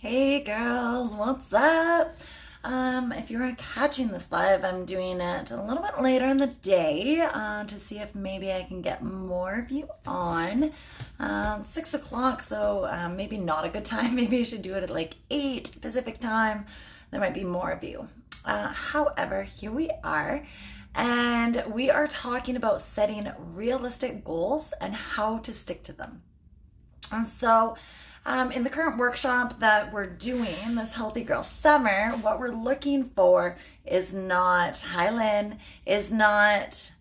Hey girls, what's up? If you're catching this live, I'm doing it a little bit later in the day to see if maybe I can get more of you on. 6 o'clock, so maybe not a good time. Maybe I should do it at like 8 Pacific time. There might be more of you. However, here we are, and we are talking about setting realistic goals and how to stick to them. And so, in the current workshop that we're doing, this Healthy Girl Summer, what we're looking for is not, hi Lynn, is not,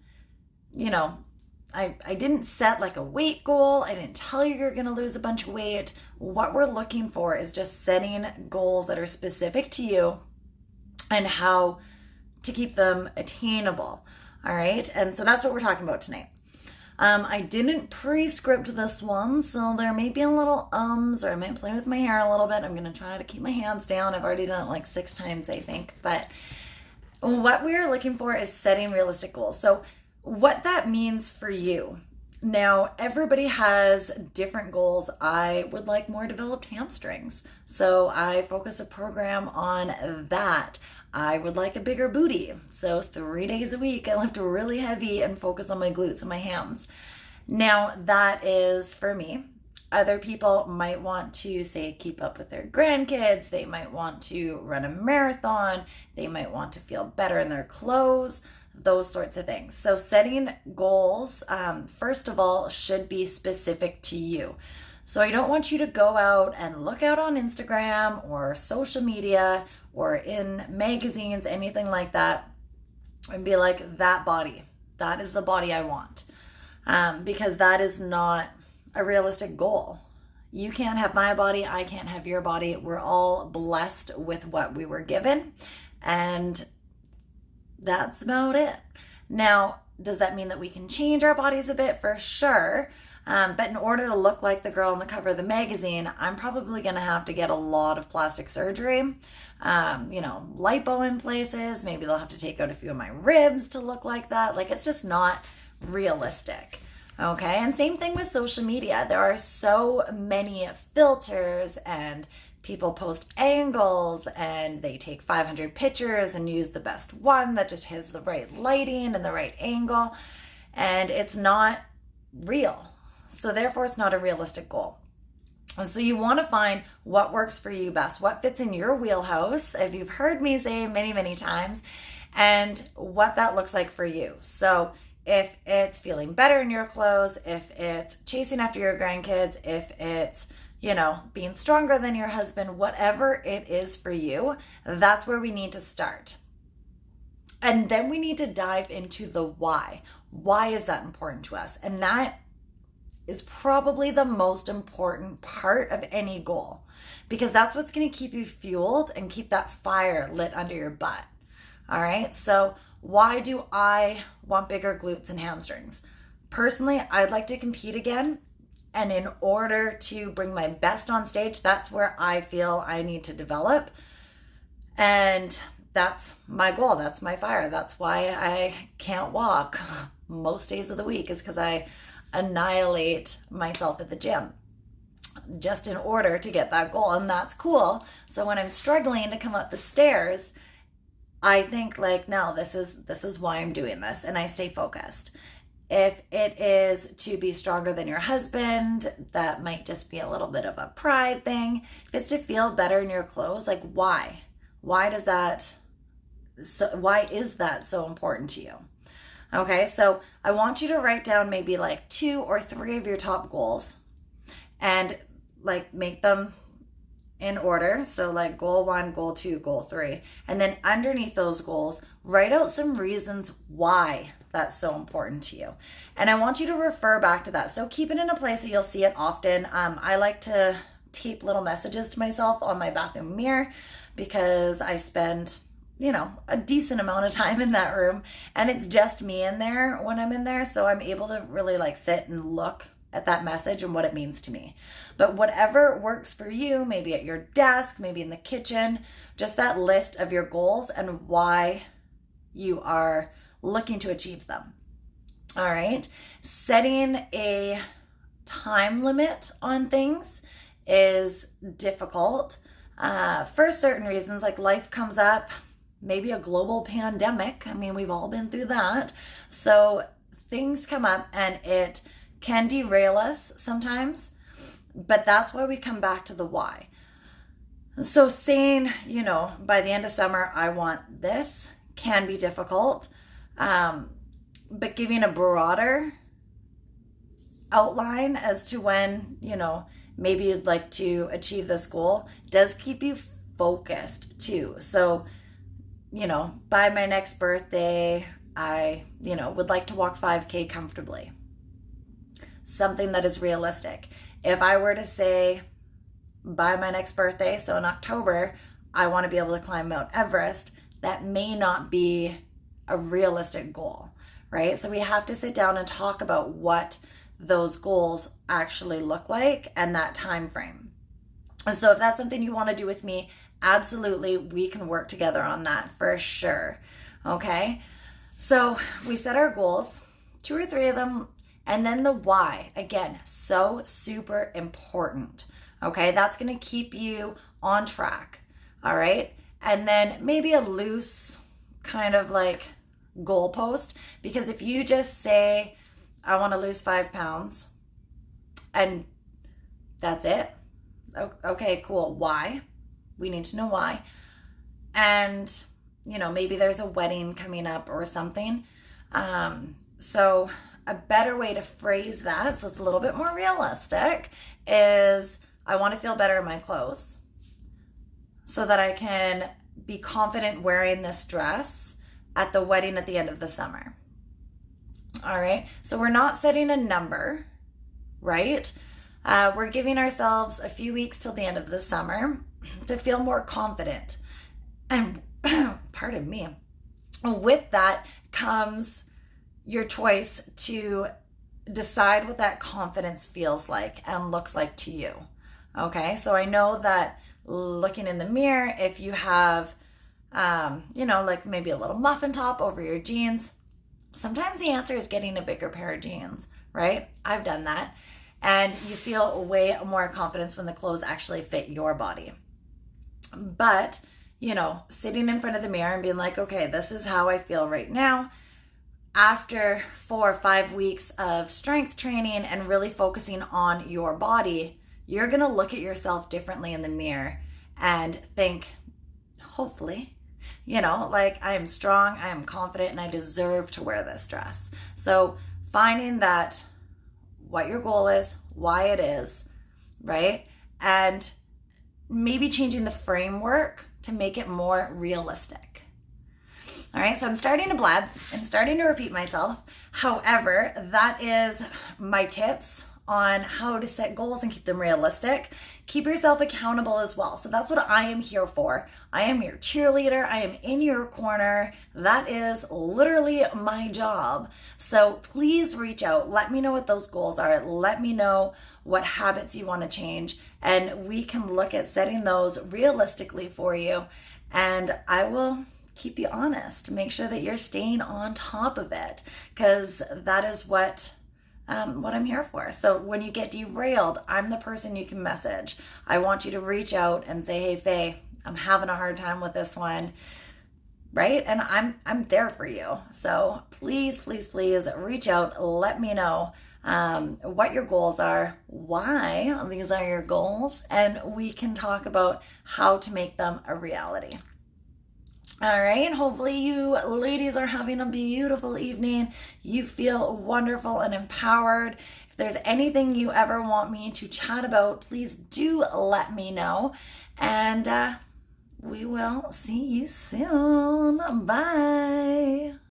you know, I didn't set like a weight goal. I didn't tell you you're going to lose a bunch of weight. What we're looking for is just setting goals that are specific to you and how to keep them attainable. All right. And so that's what we're talking about tonight. I didn't pre-script this one, so there may be a little or I might play with my hair a little bit. I'm going to try to keep my hands down. I've already done it like 6 times, I think. But what we're looking for is setting realistic goals. So what that means for you. Now, everybody has different goals. I would like more developed hamstrings, so I focus a program on that. I would like a bigger booty, so 3 days a week I lift really heavy and focus on my glutes and my hams. Now, that is for me. Other people might want to, say, keep up with their grandkids. They might want to run a marathon. They might want to feel better in their clothes, those sorts of things. So setting goals, first of all, should be specific to you. So I don't want you to go out and look out on Instagram or social media or in magazines, anything like that, and be like, that body, that is the body I want. Because that is not a realistic goal. You can't have my body, I can't have your body. We're all blessed with what we were given, and that's about it. Now, does that mean that we can change our bodies a bit? For sure. But in order to look like the girl on the cover of the magazine, I'm probably going to have to get a lot of plastic surgery, lipo in places. Maybe they'll have to take out a few of my ribs to look like that. Like, it's just not realistic. Okay. And same thing with social media. There are so many filters, and people post angles, and they take 500 pictures and use the best one that just hits the right lighting and the right angle. And it's not real. So therefore, it's not a realistic goal. So you want to find what works for you best, what fits in your wheelhouse, if you've heard me say many, many times, and what that looks like for you. So if it's feeling better in your clothes, if it's chasing after your grandkids, if it's, being stronger than your husband, whatever it is for you, that's where we need to start. And then we need to dive into the why. Why is that important to us? And that is probably the most important part of any goal, because that's what's going to keep you fueled and keep that fire lit under your butt. All right. So why do I want bigger glutes and hamstrings? Personally, I'd like to compete again. And in order to bring my best on stage, that's where I feel I need to develop. And that's my goal. That's my fire. That's why I can't walk most days of the week, is because I annihilate myself at the gym just in order to get that goal. And that's cool. So when I'm struggling to come up the stairs, I think like, no, this is why I'm doing this, and I stay focused. If it is to be stronger than your husband, that might just be a little bit of a pride thing. If it's to feel better in your clothes, like why? Why is that so important to you? Okay, so I want you to write down maybe like 2 or 3 of your top goals and like make them in order. So like goal 1, goal 2, goal 3. And then underneath those goals, write out some reasons why that's so important to you. And I want you to refer back to that. So keep it in a place that you'll see it often. I like to tape little messages to myself on my bathroom mirror, because I spend a decent amount of time in that room, and it's just me in there when I'm in there. So I'm able to really like sit and look at that message and what it means to me. But whatever works for you, maybe at your desk, maybe in the kitchen, just that list of your goals and why you are looking to achieve them. All right. Setting a time limit on things is difficult for certain reasons, like life comes up, maybe a global pandemic. I mean, we've all been through that. So things come up and it can derail us sometimes, but that's why we come back to the why. So saying, by the end of summer, I want this can be difficult. But giving a broader outline as to when, maybe you'd like to achieve this goal does keep you focused too. So, by my next birthday, I, would like to walk 5K comfortably. Something that is realistic. If I were to say by my next birthday, so in October, I want to be able to climb Mount Everest, that may not be a realistic goal, right? So we have to sit down and talk about what those goals actually look like and that time frame. And so if that's something you want to do with me, absolutely, we can work together on that for sure. Okay? So we set our goals, 2 or 3 of them, and then the why. Again, so super important. Okay? That's going to keep you on track. All right? And then maybe a loose kind of like goalpost, because if you just say, I want to lose 5 pounds and that's it. Okay, cool. Why? We need to know why. And, maybe there's a wedding coming up or something. So a better way to phrase that, so it's a little bit more realistic, is I want to feel better in my clothes so that I can be confident wearing this dress at the wedding at the end of the summer. All right. So we're not setting a number, right? We're giving ourselves a few weeks till the end of the summer to feel more confident. And pardon me, with that comes your choice to decide what that confidence feels like and looks like to you. Okay. So I know that looking in the mirror, if you have, like maybe a little muffin top over your jeans, sometimes the answer is getting a bigger pair of jeans, right? I've done that. And you feel way more confidence when the clothes actually fit your body. But, sitting in front of the mirror and being like, okay, this is how I feel right now. After 4 or 5 weeks of strength training and really focusing on your body, you're going to look at yourself differently in the mirror and think, hopefully, like I am strong, I am confident, and I deserve to wear this dress. So finding that what your goal is, why it is, right? And maybe changing the framework to make it more realistic. All right, so I'm starting to blab. I'm starting to repeat myself. However, that is my tips on how to set goals and keep them realistic. Keep yourself accountable as well. So that's what I am here for. I am your cheerleader. I am in your corner. That is literally my job. So please reach out. Let me know what those goals are. Let me know what habits you want to change. And we can look at setting those realistically for you. And I will keep you honest. Make sure that you're staying on top of it, because that is what I'm here for. So when you get derailed, I'm the person you can message. I want you to reach out and say, hey, Faye, I'm having a hard time with this one, right? And I'm there for you. So please, please, please reach out. Let me know what your goals are, why these are your goals, and we can talk about how to make them a reality. All right, hopefully you ladies are having a beautiful evening. You feel wonderful and empowered. If there's anything you ever want me to chat about, please do let me know. And we will see you soon. Bye.